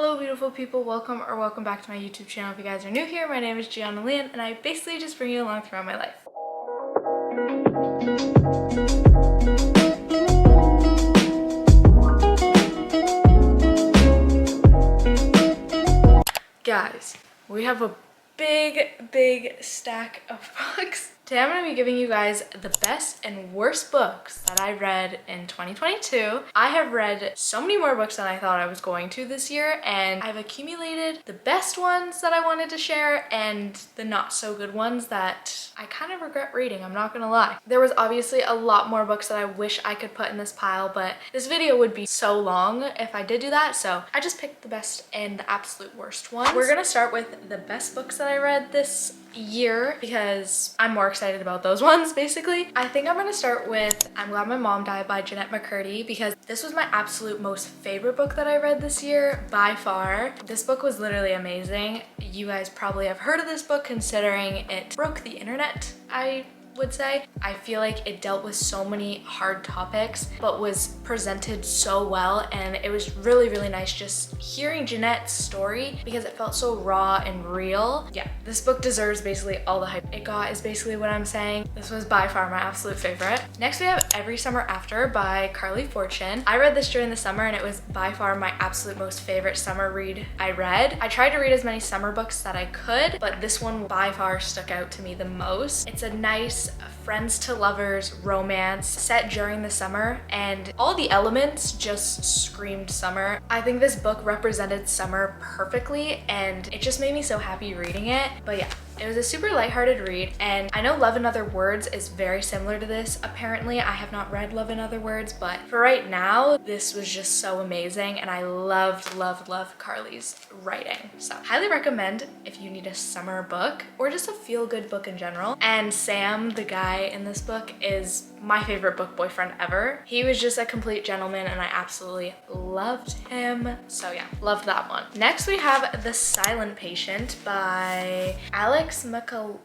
Hello beautiful people, welcome back to my YouTube channel. If you guys are new here, my name is Gianna Lian and I basically just bring you along throughout my life. Guys, we have a big stack of books. Today I'm going to be giving you guys the best and worst books that I read in 2022. I have read so many more books than I thought I was going to this year, and I've accumulated the best ones that I wanted to share and the not so good ones that I kind of regret reading, I'm not gonna lie. There was obviously a lot more books that I wish I could put in this pile, but this video would be so long if I did do that, so I just picked the best and the absolute worst ones. We're gonna start with the best books that I read this year because I'm more excited about those ones basically. I think I'm gonna start with I'm Glad My Mom Died by Jeanette McCurdy because this was my absolute most favorite book that I read this year by far. This book was literally amazing. You guys probably have heard of this book considering it broke the internet, I would say. I feel like it dealt with so many hard topics but was presented so well, and it was really nice just hearing Jeanette's story because it felt so raw and real. Yeah, this book deserves basically all the hype it got is basically what I'm saying. This was by far my absolute favorite. Next we have Every Summer After by Carly Fortune. I read this during the summer and it was by far my absolute most favorite summer read I read. I tried to read as many summer books that I could, but this one by far stuck out to me the most. It's a nice friends to lovers romance set during the summer, and all the elements just screamed summer. I think this book represented summer perfectly and it just made me so happy reading it. But yeah, it was a super lighthearted read, and I know Love in Other Words is very similar to this. Apparently, I have not read Love in Other Words, but for right now, this was just so amazing, and I loved Carly's writing. So, highly recommend if you need a summer book or just a feel-good book in general. And Sam, the guy in this book, is my favorite book boyfriend ever. He was just a complete gentleman, and I absolutely loved him. So yeah, loved that one. Next, we have The Silent Patient by Alex Michaelides.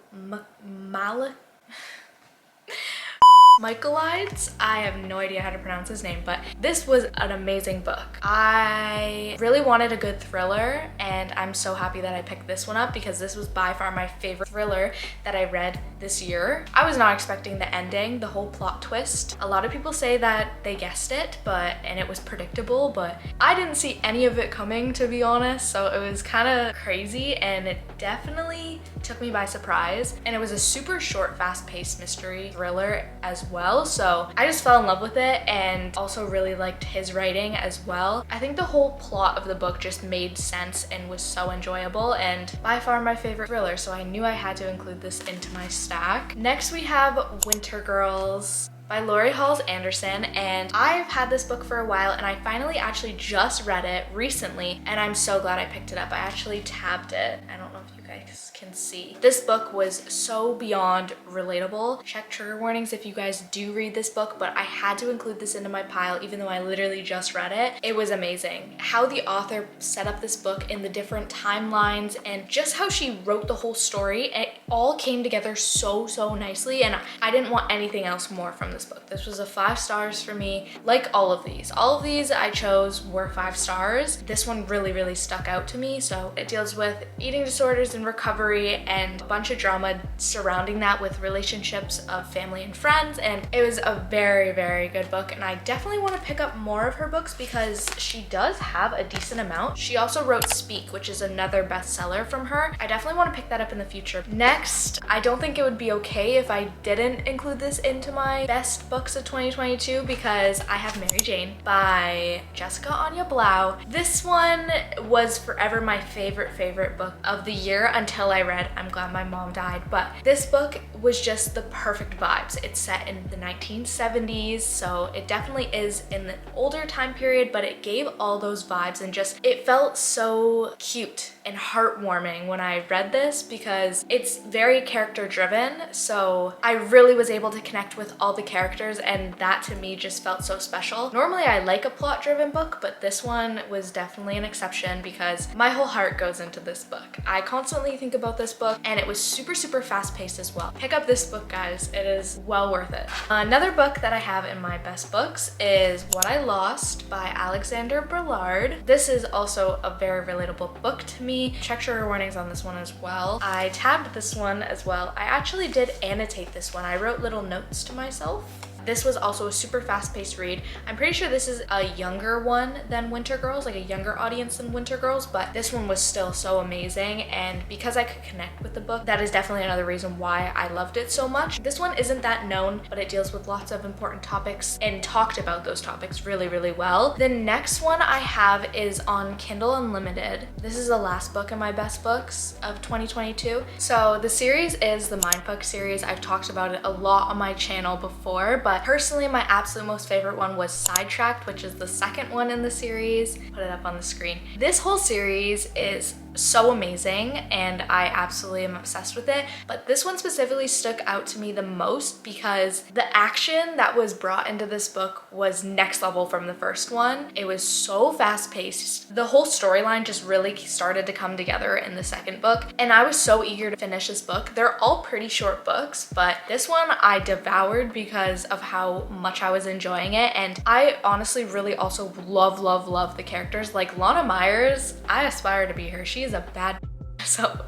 I have no idea how to pronounce his name, but this was an amazing book. I really wanted a good thriller, and I'm so happy that I picked this one up because this was by far my favorite thriller that I read this year. I was not expecting the ending, the whole plot twist. A lot of people say that they guessed it, and it was predictable, but I didn't see any of it coming, to be honest, so it was kind of crazy, and it definitely took me by surprise. And it was a super short, fast-paced mystery thriller as well, so I just fell in love with it and also really liked his writing as well. I think the whole plot of the book just made sense and was so enjoyable, and by far my favorite thriller, so I knew I had to include this into my stack. Next we have Winter Girls by Laurie Halse Anderson, and I've had this book for a while and I finally actually just read it recently, and I'm so glad I picked it up. I actually tabbed it. I don't know if you guys can see. This book was so beyond relatable. Check trigger warnings if you guys do read this book, but I had to include this into my pile even though I literally just read it. It was amazing. How the author set up this book in the different timelines and just how she wrote the whole story, it all came together so nicely, and I didn't want anything else more from this book. This was a 5 stars for me, like all of these. All of these I chose were 5 stars. This one really stuck out to me. So it deals with eating disorders and recovery and a bunch of drama surrounding that with relationships of family and friends, and it was a very good book, and I definitely want to pick up more of her books because she does have a decent amount. She also wrote Speak, which is another bestseller from her. I definitely want to pick that up in the future. Next, I don't think it would be okay if I didn't include this into my best books of 2022 because I have Mary Jane by Jessica Anya Blau. This one was forever my favorite book of the year until I read I'm Glad My Mom Died, but this book was just the perfect vibes. It's set in the 1970s, so it definitely is in the older time period, but it gave all those vibes, and just it felt so cute and heartwarming when I read this because it's very character driven, so I really was able to connect with all the characters, and that to me just felt so special. Normally I like a plot driven book, but this one was definitely an exception because my whole heart goes into this book. I constantly think about this book, and it was super fast paced as well. Pick up this book, guys. It is well worth it. Another book that I have in my best books is What I Lost by Alexander Berlard. This is also a very relatable book to me. Check trigger warnings on this one as well. I tabbed this one as well. I actually did annotate this one. I wrote little notes to myself. This was also a super fast-paced read. I'm pretty sure this is a younger one than Winter Girls, like a younger audience than Winter Girls, but this one was still so amazing, and because I could connect with the book, that is definitely another reason why I loved it so much. This one isn't that known, but it deals with lots of important topics and talked about those topics really well. The next one I have is on Kindle Unlimited. This is the last book in my best books of 2022. So the series is the Mindfuck series. I've talked about it a lot on my channel before, but personally, my absolute most favorite one was Sidetracked, which is the second one in the series. Put it up on the screen. This whole series is so amazing, and I absolutely am obsessed with it, but this one specifically stuck out to me the most because the action that was brought into this book was next level from the first one. It was so fast-paced. The whole storyline just really started to come together in the second book, and I was so eager to finish this book. They're all pretty short books, but this one I devoured because of how much I was enjoying it, and I honestly really also love the characters. Like Lana Myers, I aspire to be her. She is a bad so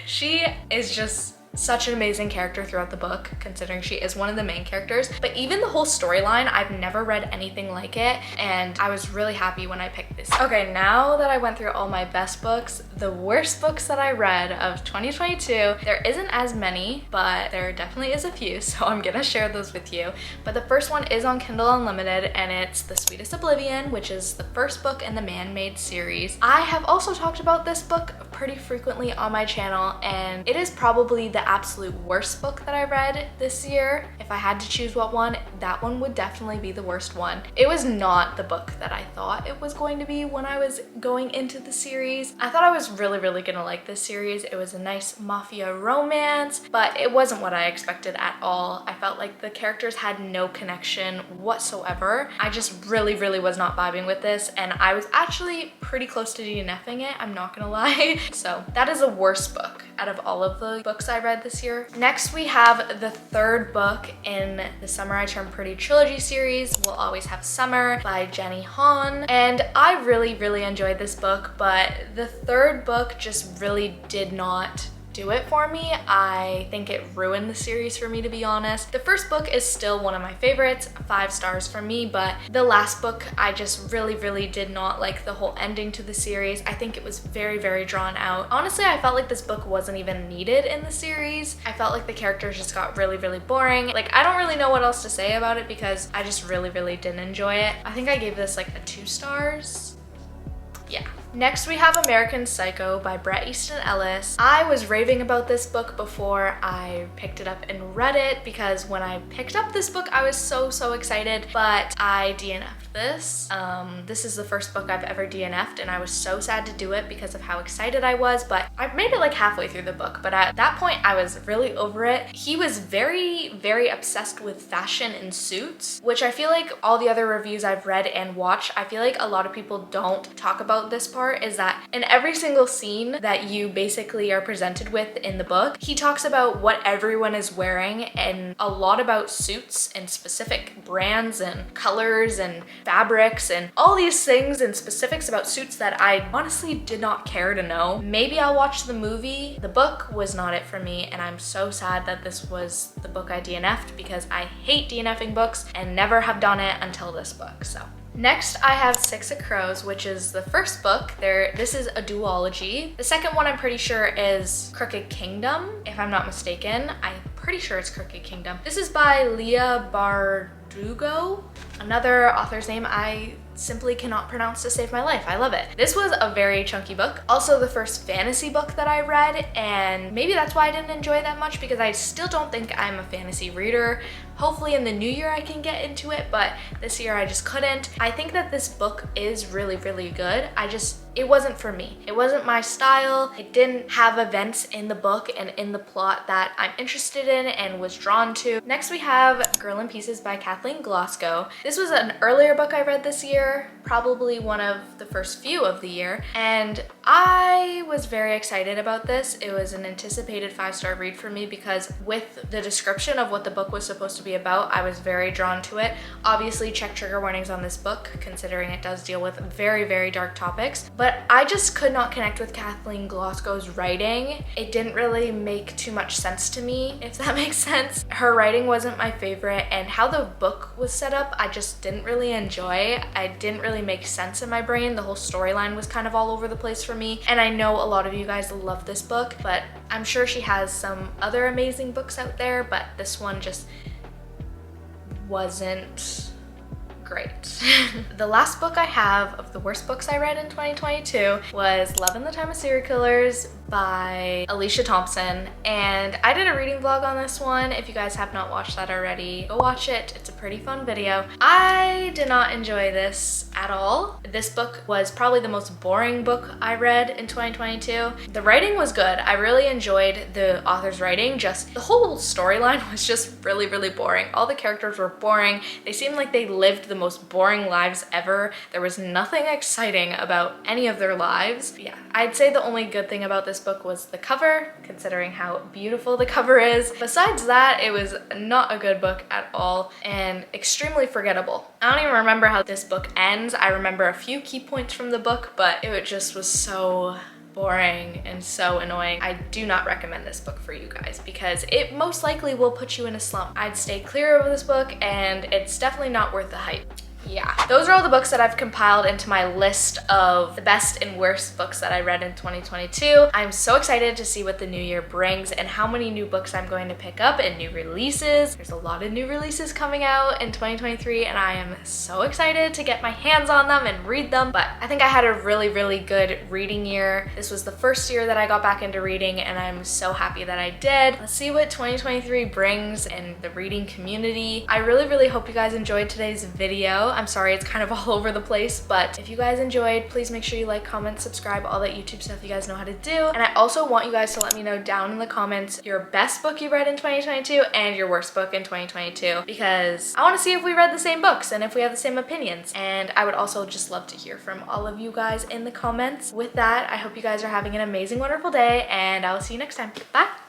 she is just such an amazing character throughout the book, considering she is one of the main characters. But even the whole storyline, I've never read anything like it, and I was really happy when I picked this. Okay, now that I went through all my best books, the worst books that I read of 2022, there isn't as many, but there definitely is a few, so I'm gonna share those with you. But the first one is on Kindle Unlimited, and it's The Sweetest Oblivion, which is the first book in the Man-Made series. I have also talked about this book pretty frequently on my channel, and it is probably the absolute worst book that I read this year. If I had to choose one, that one would definitely be the worst one. It was not the book that I thought it was going to be when I was going into the series. I thought I was really gonna like this series. It was a nice mafia romance, but it wasn't what I expected at all. I felt like the characters had no connection whatsoever. I just really was not vibing with this, and I was actually pretty close to DNFing it, I'm not gonna lie. So that is the worst book out of all of the books I read this year. Next, we have the third book in the Summer I Turned Pretty trilogy series, We'll Always Have Summer by Jenny Han. And I really enjoyed this book, but the third book just really did not do it for me. I think it ruined the series for me, to be honest. The first book is still one of my favorites, 5 stars for me, but the last book, I just really did not like the whole ending to the series. I think it was very drawn out. Honestly, I felt like this book wasn't even needed in the series. I felt like the characters just got really boring. Like, I don't really know what else to say about it because I just really didn't enjoy it. I think I gave this like a 2 stars. Yeah. Next, we have American Psycho by Bret Easton Ellis. I was raving about this book before I picked it up and read it because when I picked up this book, I was so excited, but I DNF'd this. This is the first book I've ever DNF'd, and I was so sad to do it because of how excited I was, but I made it like halfway through the book, but at that point, I was really over it. He was very obsessed with fashion and suits, which I feel like all the other reviews I've read and watched, I feel like a lot of people don't talk about this part, is that in every single scene that you basically are presented with in the book, he talks about what everyone is wearing and a lot about suits and specific brands and colors and fabrics and all these things and specifics about suits that I honestly did not care to know. Maybe I'll watch the movie. The book was not it for me, and I'm so sad that this was the book I DNF'd because I hate DNFing books and never have done it until this book, so. Next, I have Six of Crows, which is the first book. This is a duology. The second one I'm pretty sure is Crooked Kingdom, if I'm not mistaken. I'm pretty sure it's Crooked Kingdom. This is by Leah Bardugo, another author's name I simply cannot pronounce to save my life. I love it. This was a very chunky book. Also the first fantasy book that I read, and maybe that's why I didn't enjoy it that much because I still don't think I'm a fantasy reader. Hopefully in the new year I can get into it, but this year I just couldn't. I think that this book is really good. it wasn't for me. It wasn't my style. It didn't have events in the book and in the plot that I'm interested in and was drawn to. Next we have Girl in Pieces by Kathleen Glasgow. This was an earlier book I read this year, probably one of the first few of the year, and I was very excited about this. It was an anticipated 5-star read for me because with the description of what the book was supposed to be about, I was very drawn to it. Obviously, check trigger warnings on this book, considering it does deal with very, very dark topics, but I just could not connect with Kathleen Glasgow's writing. It didn't really make too much sense to me, if that makes sense. Her writing wasn't my favorite, and how the book was set up, I just didn't really enjoy. It didn't really make sense in my brain. The whole storyline was kind of all over the place for me, and I know a lot of you guys love this book, but I'm sure she has some other amazing books out there, but this one just wasn't great. The last book I have of the worst books I read in 2022 was Love in the Time of Serial Killers by Alicia Thompson, and I did a reading vlog on this one. If you guys have not watched that already, go watch it. It's a pretty fun video. I did not enjoy this at all. This book was probably the most boring book I read in 2022. The writing was good. I really enjoyed the author's writing, just the whole storyline was just really, really boring. All the characters were boring. They seemed like they lived the most boring lives ever. There was nothing exciting about any of their lives. Yeah, I'd say the only good thing about this book was the cover, considering how beautiful the cover is. Besides that, it was not a good book at all and extremely forgettable. I don't even remember how this book ends. I remember a few key points from the book, but it just was so boring and so annoying. I do not recommend this book for you guys because it most likely will put you in a slump. I'd stay clear of this book, and it's definitely not worth the hype. Yeah, those are all the books that I've compiled into my list of the best and worst books that I read in 2022. I'm so excited to see what the new year brings and how many new books I'm going to pick up and new releases. There's a lot of new releases coming out in 2023, and I am so excited to get my hands on them and read them. But I think I had a really, really good reading year. This was the first year that I got back into reading, and I'm so happy that I did. Let's see what 2023 brings in the reading community. I really, really hope you guys enjoyed today's video. I'm sorry it's kind of all over the place, but if you guys enjoyed, please make sure you like, comment, subscribe, all that YouTube stuff you guys know how to do. And I also want you guys to let me know down in the comments your best book you read in 2022 and your worst book in 2022, because I want to see if we read the same books and if we have the same opinions. And I would also just love to hear from all of you guys in the comments. With that, I hope you guys are having an amazing, wonderful day, and I will see you next time. Bye!